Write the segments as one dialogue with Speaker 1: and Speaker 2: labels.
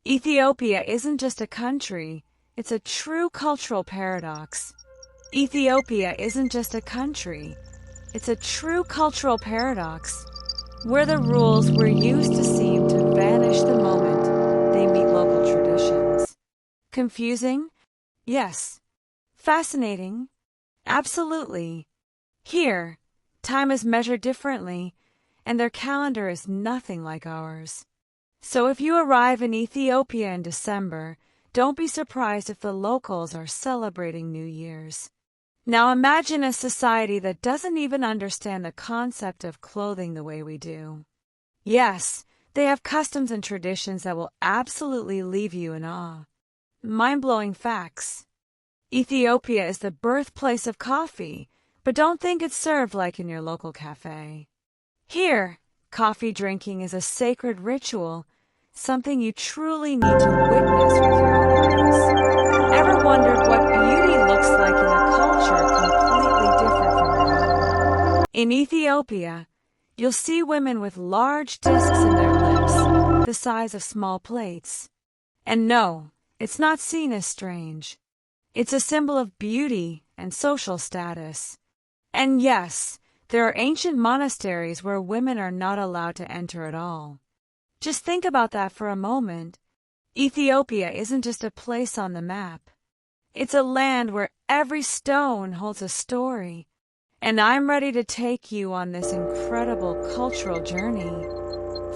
Speaker 1: Ethiopia isn't just a country, it's a true cultural paradox. Ethiopia isn't just a country, it's a true cultural paradox, where the rules we're used to seem to vanish the moment they meet local traditions. Confusing? Yes. Fascinating? Absolutely. Here, time is measured differently, and their calendar is nothing like ours. So if you arrive in Ethiopia in December, don't be surprised if the locals are celebrating New Year's. Now imagine a society that doesn't even understand the concept of clothing the way we do. Yes, they have customs and traditions that will absolutely leave you in awe. Mind-blowing facts. Ethiopia is the birthplace of coffee, but don't think it's served like in your local cafe. Here, coffee drinking is a sacred ritual, something you truly need to witness with your own eyes. Ever wondered what beauty looks like in a culture completely different from your own? In Ethiopia, you'll see women with large discs in their lips, the size of small plates. And no, it's not seen as strange. It's a symbol of beauty and social status. And yes, there are ancient monasteries where women are not allowed to enter at all. Just think about that for a moment. Ethiopia isn't just a place on the map. It's a land where every stone holds a story. And I'm ready to take you on this incredible cultural journey.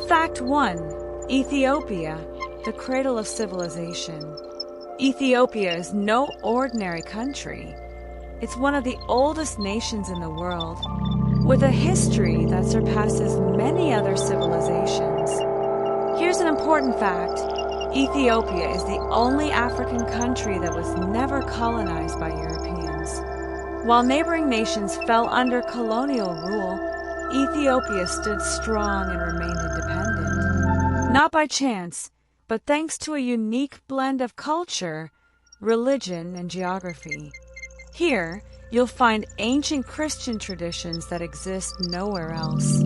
Speaker 1: Fact 1. Ethiopia, the cradle of civilization. Ethiopia is no ordinary country. It's one of the oldest nations in the world, with a history that surpasses many other civilizations. Here's an important fact. Ethiopia is the only African country that was never colonized by Europeans. While neighboring nations fell under colonial rule, Ethiopia stood strong and remained independent. Not by chance, but thanks to a unique blend of culture, religion, and geography. Here, you'll find ancient Christian traditions that exist nowhere else.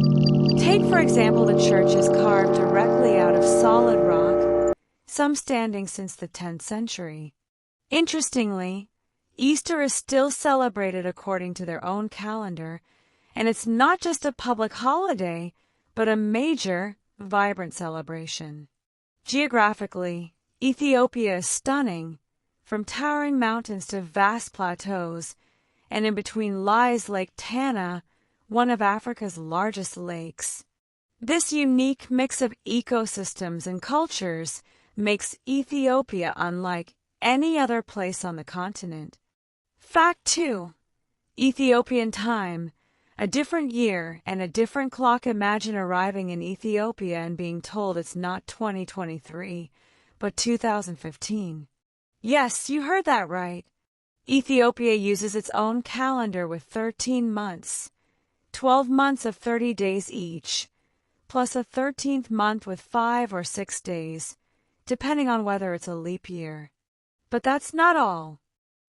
Speaker 1: Take, for example, the churches carved directly out of solid rock, some standing since the 10th century. Interestingly, Easter is still celebrated according to their own calendar, and it's not just a public holiday, but a major, vibrant celebration. Geographically, Ethiopia is stunning, from towering mountains to vast plateaus, and in between lies Lake Tana, one of Africa's largest lakes. This unique mix of ecosystems and cultures makes Ethiopia unlike any other place on the continent. Fact 2. Ethiopian time. A different year and a different clock. Imagine arriving in Ethiopia and being told it's not 2023, but 2015. Yes, you heard that right. Ethiopia uses its own calendar with 13 months, 12 months of 30 days each, plus a 13th month with 5 or 6 days, depending on whether it's a leap year. But that's not all.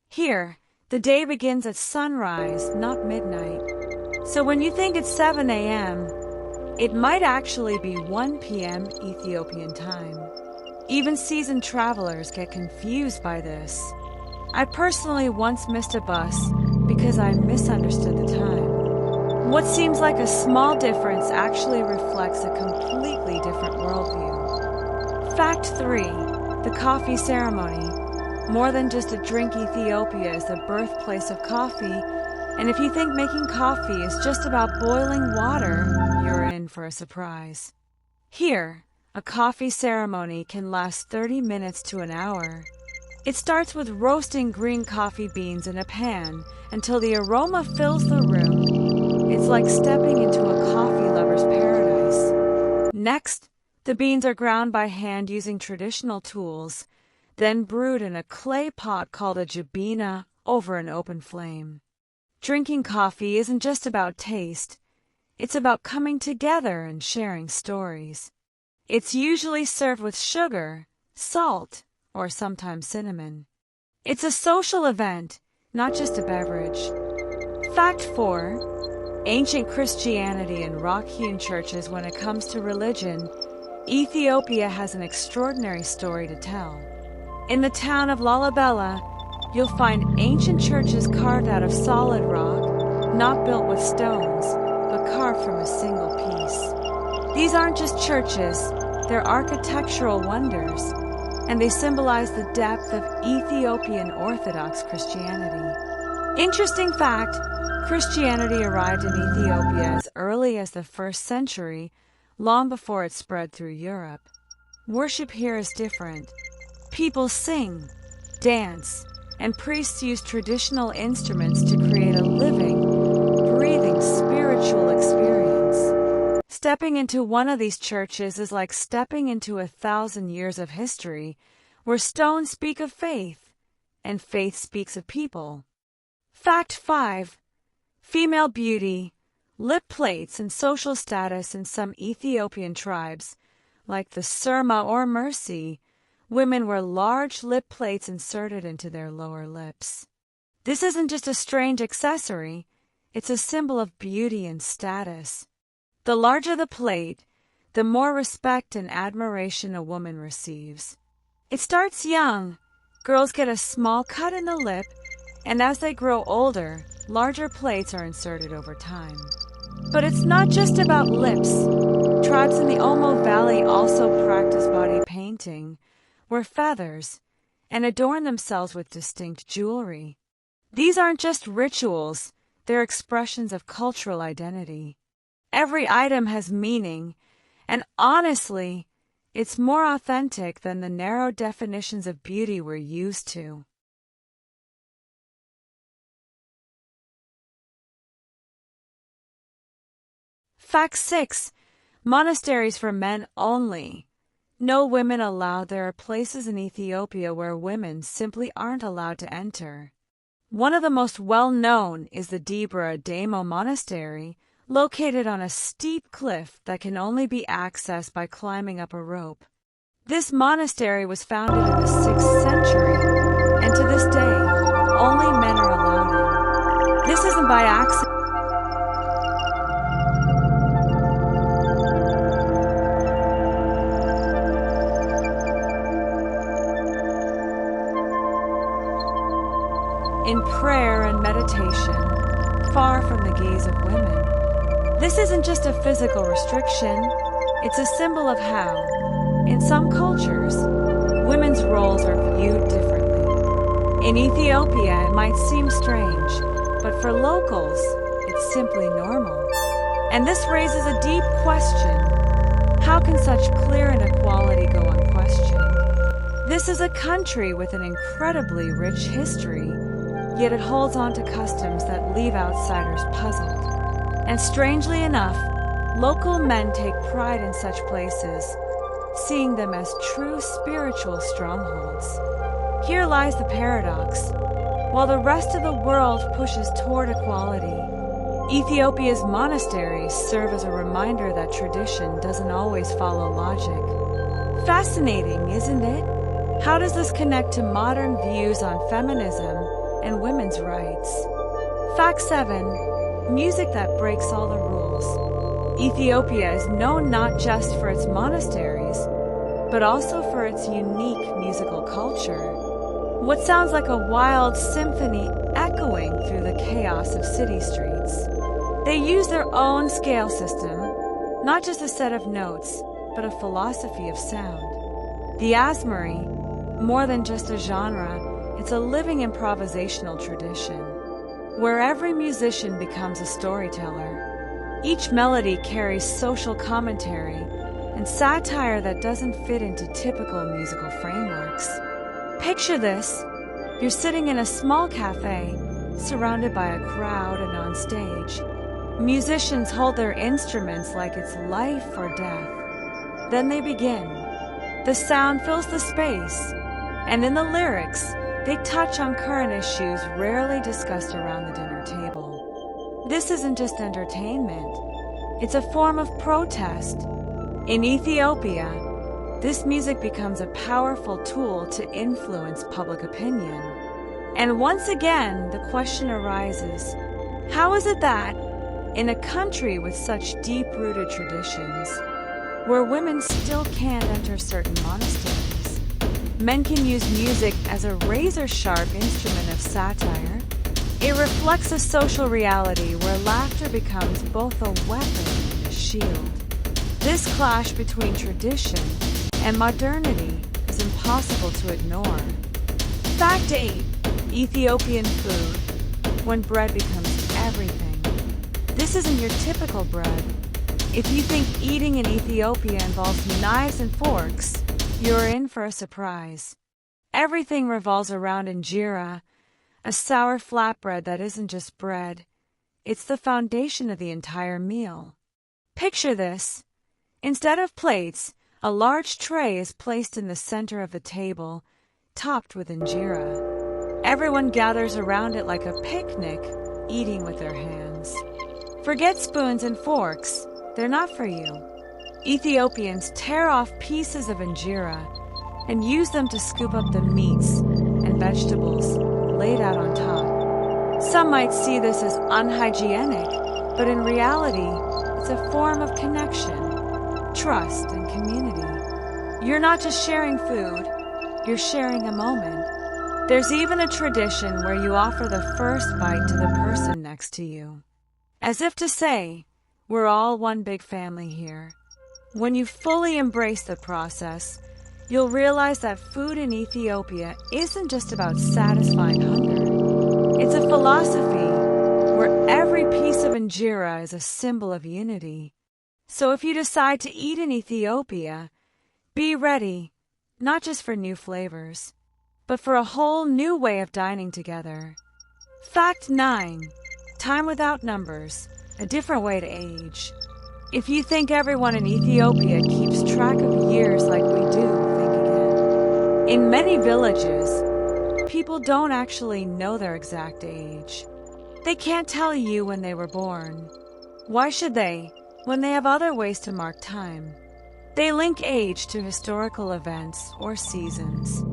Speaker 1: Here, the day begins at sunrise, not midnight. So when you think it's 7 a.m., it might actually be 1 p.m. Ethiopian time. Even seasoned travelers get confused by this. I personally once missed a bus because I misunderstood the time. What seems like a small difference actually reflects a completely different worldview. Fact 3. The coffee ceremony. More than just a drink, Ethiopia is the birthplace of coffee, and if you think making coffee is just about boiling water, you're in for a surprise. Here, a coffee ceremony can last 30 minutes to an hour. It starts with roasting green coffee beans in a pan until the aroma fills the room. It's like stepping into a coffee lover's paradise. Next, the beans are ground by hand using traditional tools, then brewed in a clay pot called a jabina over an open flame. Drinking coffee isn't just about taste. It's about coming together and sharing stories. It's usually served with sugar, salt, or sometimes cinnamon. It's a social event, not just a beverage. Fact 4. Ancient Christianity and rock-hewn churches. When it comes to religion, Ethiopia has an extraordinary story to tell. In the town of Lalibela, you'll find ancient churches carved out of solid rock, not built with stones, but carved from a single piece. These aren't just churches, they're architectural wonders, and they symbolize the depth of Ethiopian Orthodox Christianity. Interesting fact, Christianity arrived in Ethiopia as early as the 1st century, long before it spread through Europe. Worship here is different. People sing, dance, and priests use traditional instruments to create a living, breathing spiritual experience. Stepping into one of these churches is like stepping into 1,000 years of history, where stones speak of faith, and faith speaks of people. Fact 5. Female beauty, lip plates, and social status in some Ethiopian tribes, like the Surma or Mercy, women wear large lip plates inserted into their lower lips. This isn't just a strange accessory, it's a symbol of beauty and status. The larger the plate, the more respect and admiration a woman receives. It starts young. Girls get a small cut in the lip, and as they grow older, larger plates are inserted over time. But it's not just about lips. Tribes in the Omo Valley also practice body painting, wear feathers, and adorn themselves with distinct jewelry. These aren't just rituals, they're expressions of cultural identity. Every item has meaning, and honestly, it's more authentic than the narrow definitions of beauty we're used to. Fact 6. Monasteries for men only. No women allowed. There are places in Ethiopia where women simply aren't allowed to enter. One of the most well-known is the Debra Damo Monastery, located on a steep cliff that can only be accessed by climbing up a rope. This monastery was founded in the 6th century, and to this day, only men are allowed in. This isn't by accident. In prayer and meditation, far from the gaze of women. This isn't just a physical restriction, it's a symbol of how, in some cultures, women's roles are viewed differently. In Ethiopia, it might seem strange, but for locals, it's simply normal. And this raises a deep question. How can such clear inequality go unquestioned? This is a country with an incredibly rich history, yet it holds on to customs that leave outsiders puzzled. And strangely enough, local men take pride in such places, seeing them as true spiritual strongholds. Here lies the paradox. While the rest of the world pushes toward equality, Ethiopia's monasteries serve as a reminder that tradition doesn't always follow logic. Fascinating, isn't it? How does this connect to modern views on feminism and women's rights? Fact 7. Music that breaks all the rules. Ethiopia is known not just for its monasteries, but also for its unique musical culture. What sounds like a wild symphony echoing through the chaos of city streets. They use their own scale system, not just a set of notes, but a philosophy of sound. The Asmari, more than just a genre, it's a living improvisational tradition, where every musician becomes a storyteller. Each melody carries social commentary and satire that doesn't fit into typical musical frameworks. Picture this. You're sitting in a small cafe, surrounded by a crowd and on stage. Musicians hold their instruments like it's life or death. Then they begin. The sound fills the space, and in the lyrics, they touch on current issues rarely discussed around the dinner table. This isn't just entertainment. It's a form of protest. In Ethiopia, this music becomes a powerful tool to influence public opinion. And once again, the question arises, how is it that, in a country with such deep-rooted traditions, where women still can't enter certain monasteries. Men can use music as a razor-sharp instrument of satire. It reflects a social reality where laughter becomes both a weapon and a shield. This clash between tradition and modernity is impossible to ignore. Fact 8. Ethiopian food. When bread becomes everything. This isn't your typical bread. If you think eating in Ethiopia involves knives and forks, you're in for a surprise. Everything revolves around injera, a sour flatbread that isn't just bread. It's the foundation of the entire meal. Picture this. Instead of plates, a large tray is placed in the center of the table, topped with injera. Everyone gathers around it like a picnic, eating with their hands. Forget spoons and forks, they're not for you. Ethiopians tear off pieces of injera and use them to scoop up the meats and vegetables laid out on top. Some might see this as unhygienic, but in reality, it's a form of connection, trust, and community. You're not just sharing food, you're sharing a moment. There's even a tradition where you offer the first bite to the person next to you, as if to say, we're all one big family here. When you fully embrace the process, you'll realize that food in Ethiopia isn't just about satisfying hunger. It's a philosophy where every piece of injera is a symbol of unity. So if you decide to eat in Ethiopia, be ready, not just for new flavors, but for a whole new way of dining together. Fact 9. Time without numbers, a different way to age. If you think everyone in Ethiopia keeps track of years like we do, think again. In many villages, people don't actually know their exact age. They can't tell you when they were born. Why should they, when they have other ways to mark time? They link age to historical events or seasons.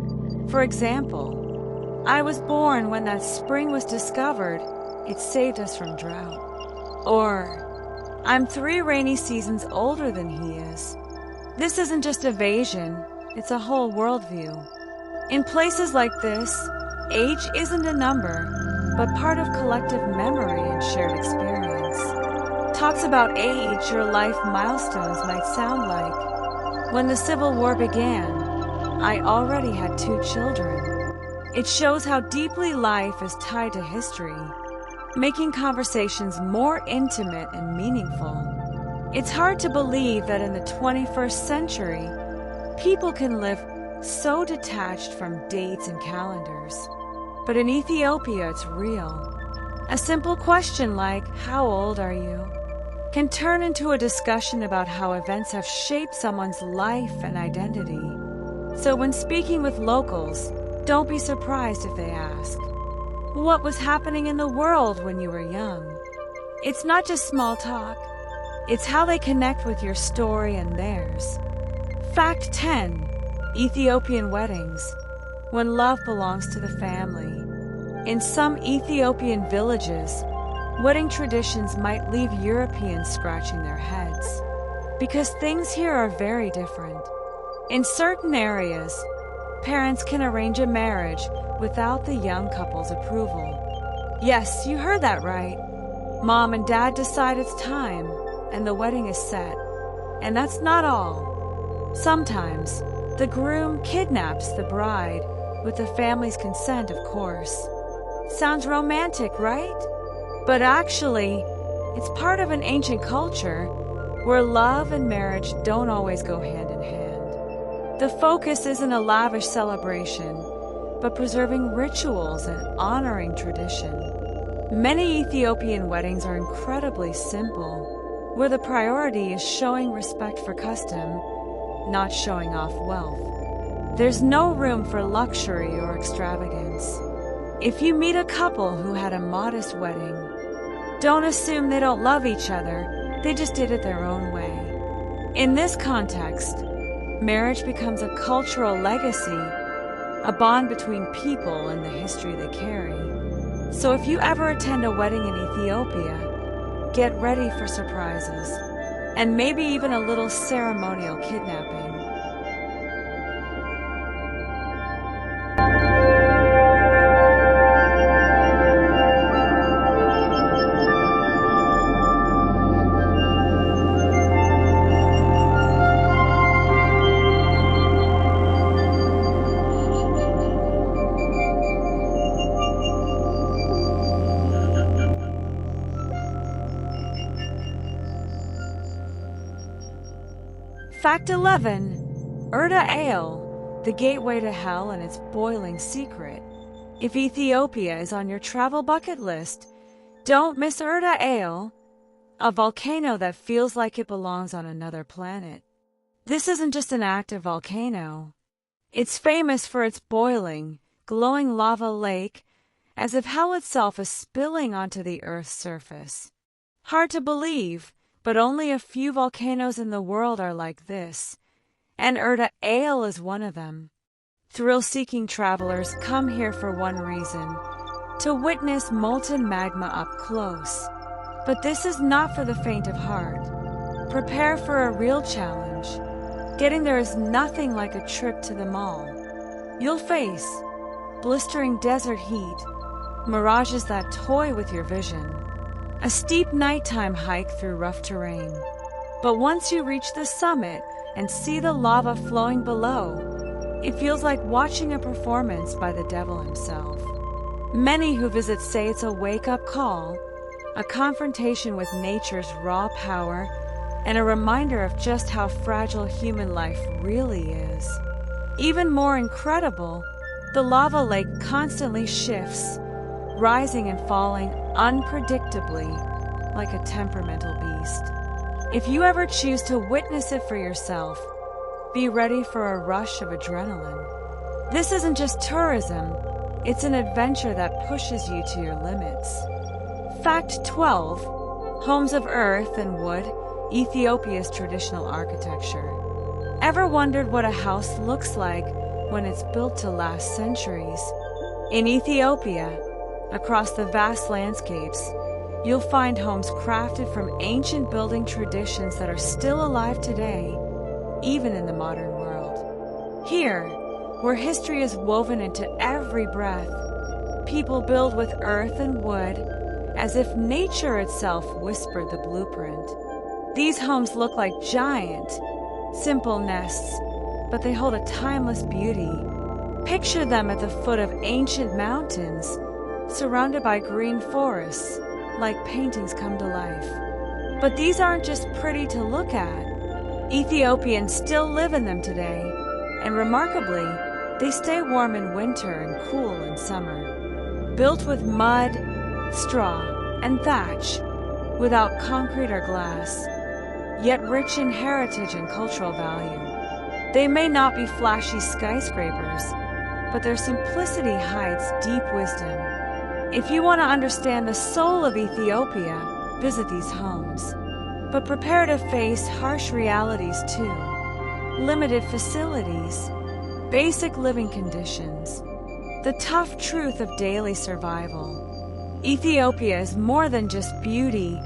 Speaker 1: For example, I was born when that spring was discovered. It saved us from drought. Or, I'm 3 rainy seasons older than he is. This isn't just evasion, it's a whole worldview. In places like this, age isn't a number, but part of collective memory and shared experience. Talks about age or life milestones might sound like, when the Civil War began, I already had 2 children. It shows how deeply life is tied to history, making conversations more intimate and meaningful. It's hard to believe that in the 21st century, people can live so detached from dates and calendars. But in Ethiopia, it's real. A simple question like, "How old are you?" can turn into a discussion about how events have shaped someone's life and identity. So when speaking with locals, don't be surprised if they ask, "What was happening in the world when you were young?" It's not just small talk. It's how they connect with your story and theirs. Fact 10. Ethiopian weddings. When love belongs to the family. In some Ethiopian villages, wedding traditions might leave Europeans scratching their heads, because things here are very different. In certain areas, parents can arrange a marriage without the young couple's approval. Yes, you heard that right. Mom and dad decide it's time, and the wedding is set. And that's not all. Sometimes, the groom kidnaps the bride, with the family's consent, of course. Sounds romantic, right? But actually, it's part of an ancient culture where love and marriage don't always go hand in hand. The focus isn't a lavish celebration, but preserving rituals and honoring tradition. Many Ethiopian weddings are incredibly simple, where the priority is showing respect for custom, not showing off wealth. There's no room for luxury or extravagance. If you meet a couple who had a modest wedding, don't assume they don't love each other, they just did it their own way. In this context, marriage becomes a cultural legacy, a bond between people and the history they carry. So if you ever attend a wedding in Ethiopia, get ready for surprises. and maybe even a little ceremonial kidnapping. Fact 11. Urda Ale, the gateway to hell and its boiling secret. If Ethiopia is on your travel bucket list, don't miss Urda Ale, a volcano that feels like it belongs on another planet. This isn't just an active volcano. It's famous for its boiling, glowing lava lake, as if hell itself is spilling onto the Earth's surface. Hard to believe, but only a few volcanoes in the world are like this, and Urda Ale is one of them. Thrill-seeking travelers come here for one reason: to witness molten magma up close. But this is not for the faint of heart. Prepare for a real challenge. Getting there is nothing like a trip to the mall. You'll face blistering desert heat, mirages that toy with your vision, a steep nighttime hike through rough terrain. But once you reach the summit and see the lava flowing below, it feels like watching a performance by the devil himself. Many who visit say it's a wake-up call, a confrontation with nature's raw power, and a reminder of just how fragile human life really is. Even more incredible, the lava lake constantly shifts, rising and falling unpredictably, like a temperamental beast. If you ever choose to witness it for yourself, be ready for a rush of adrenaline. This isn't just tourism, it's an adventure that pushes you to your limits. Fact 12. Homes of earth and wood, Ethiopia's traditional architecture. Ever wondered what a house looks like when it's built to last centuries? In Ethiopia, across the vast landscapes, you'll find homes crafted from ancient building traditions that are still alive today, even in the modern world. Here, where history is woven into every breath, people build with earth and wood, as if nature itself whispered the blueprint. These homes look like giant, simple nests, but they hold a timeless beauty. Picture them at the foot of ancient mountains, surrounded by green forests, like paintings come to life. But these aren't just pretty to look at. Ethiopians still live in them today, and remarkably, they stay warm in winter and cool in summer. Built with mud, straw, and thatch, without concrete or glass, yet rich in heritage and cultural value. They may not be flashy skyscrapers, but their simplicity hides deep wisdom. If you want to understand the soul of Ethiopia, visit these homes. But prepare to face harsh realities too. Limited facilities, basic living conditions, the tough truth of daily survival. Ethiopia is more than just beauty.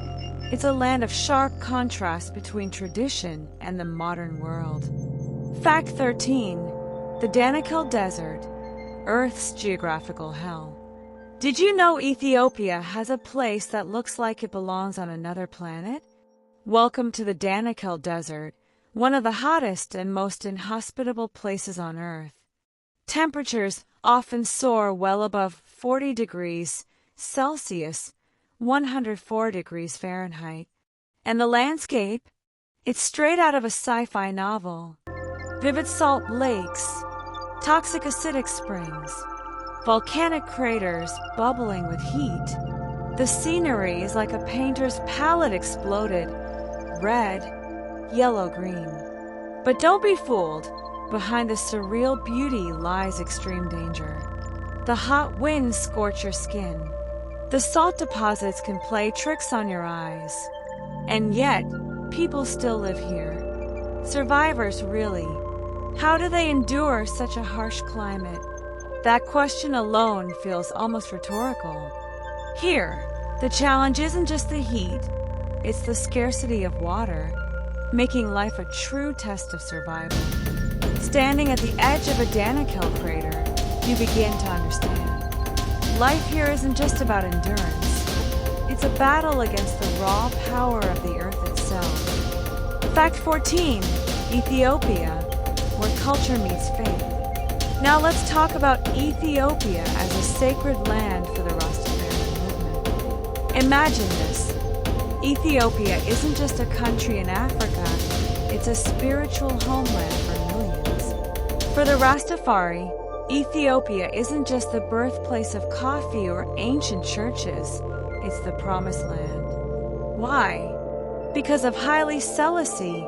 Speaker 1: It's a land of sharp contrast between tradition and the modern world. Fact 13. The Danakil Desert, Earth's geographical hell. Did you know Ethiopia has a place that looks like it belongs on another planet? Welcome to the Danakil Desert, one of the hottest and most inhospitable places on Earth. Temperatures often soar well above 40 degrees Celsius, 104 degrees Fahrenheit. And the landscape? It's straight out of a sci-fi novel. Vivid salt lakes, toxic acidic springs, volcanic craters bubbling with heat. The scenery is like a painter's palette exploded, red, yellow, green. But don't be fooled. Behind the surreal beauty lies extreme danger. The hot winds scorch your skin. The salt deposits can play tricks on your eyes. And yet, people still live here. Survivors, really. How do they endure such a harsh climate? That question alone feels almost rhetorical. Here, the challenge isn't just the heat, it's the scarcity of water. making life a true test of survival. Standing at the edge of a Danakil crater, you begin to understand. Life here isn't just about endurance. It's a battle against the raw power of the earth itself. Fact 14. Ethiopia, where culture meets faith. Now let's talk about Ethiopia as a sacred land for the Rastafarian movement. Imagine this. Ethiopia isn't just a country in Africa, it's a spiritual homeland for millions. For the Rastafari, Ethiopia isn't just the birthplace of coffee or ancient churches, it's the promised land. Why? Because of Haile Selassie,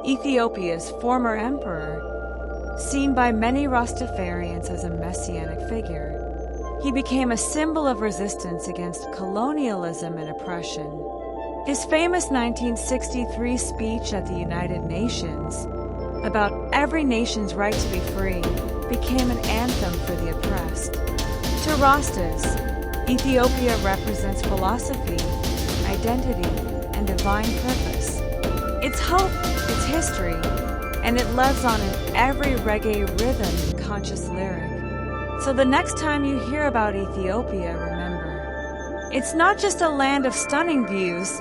Speaker 1: Ethiopia's former emperor, seen by many Rastafarians as a messianic figure. He became a symbol of resistance against colonialism and oppression. His famous 1963 speech at the United Nations about every nation's right to be free became an anthem for the oppressed. To Rastas, Ethiopia represents philosophy, identity, and divine purpose. It's hope, it's history, and it lives on in every reggae rhythm and conscious lyric. So the next time you hear about Ethiopia, remember, it's not just a land of stunning views,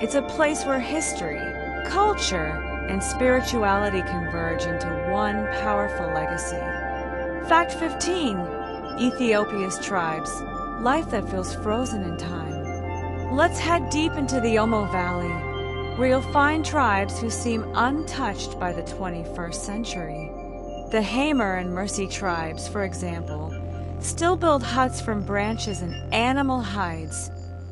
Speaker 1: it's a place where history, culture, and spirituality converge into one powerful legacy. Fact 15. Ethiopia's tribes, life that feels frozen in time. Let's head deep into the Omo Valley, where you'll find tribes who seem untouched by the 21st century. The Hamer and Mercy tribes, for example, still build huts from branches and animal hides,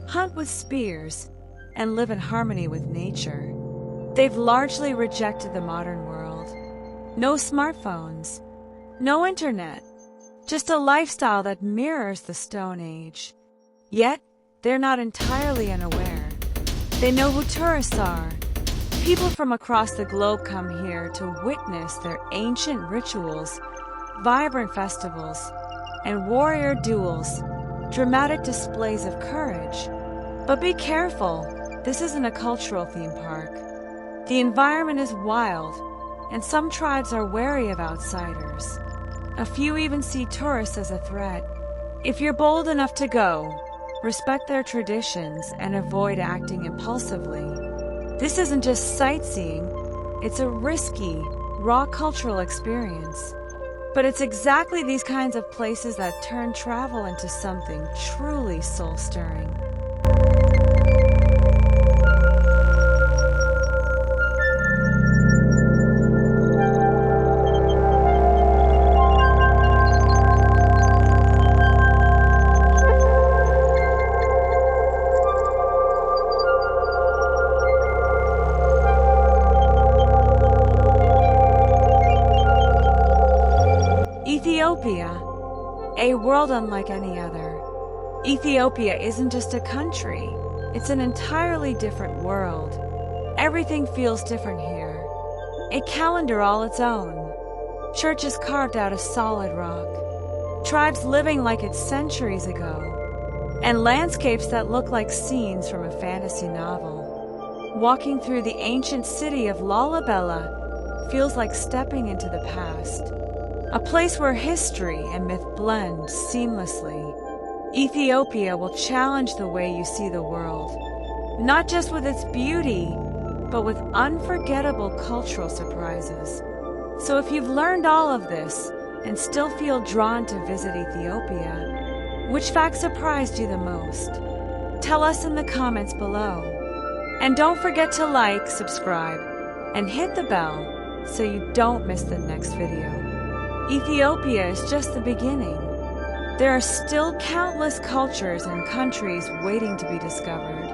Speaker 1: hunt with spears, and live in harmony with nature. They've largely rejected the modern world. No smartphones, no internet, just a lifestyle that mirrors the Stone Age. Yet, they're not entirely unaware. They know who tourists are. People from across the globe come here to witness their ancient rituals, vibrant festivals, and warrior duels, dramatic displays of courage. But be careful. This isn't a cultural theme park. The environment is wild, and some tribes are wary of outsiders. A few even see tourists as a threat. If you're bold enough to go, respect their traditions and avoid acting impulsively. This isn't just sightseeing, it's a risky, raw cultural experience. But it's exactly these kinds of places that turn travel into something truly soul-stirring. Ethiopia, a world unlike any other. Ethiopia isn't just a country, it's an entirely different world. Everything feels different here. A calendar all its own. Churches carved out of solid rock. Tribes living like it's centuries ago. And landscapes that look like scenes from a fantasy novel. Walking through the ancient city of Lalibela feels like stepping into the past. A place where history and myth blend seamlessly. Ethiopia will challenge the way you see the world, not just with its beauty, but with unforgettable cultural surprises. So if you've learned all of this and still feel drawn to visit Ethiopia, which fact surprised you the most? Tell us in the comments below. And don't forget to like, subscribe, and hit the bell so you don't miss the next video. Ethiopia is just the beginning. There are still countless cultures and countries waiting to be discovered.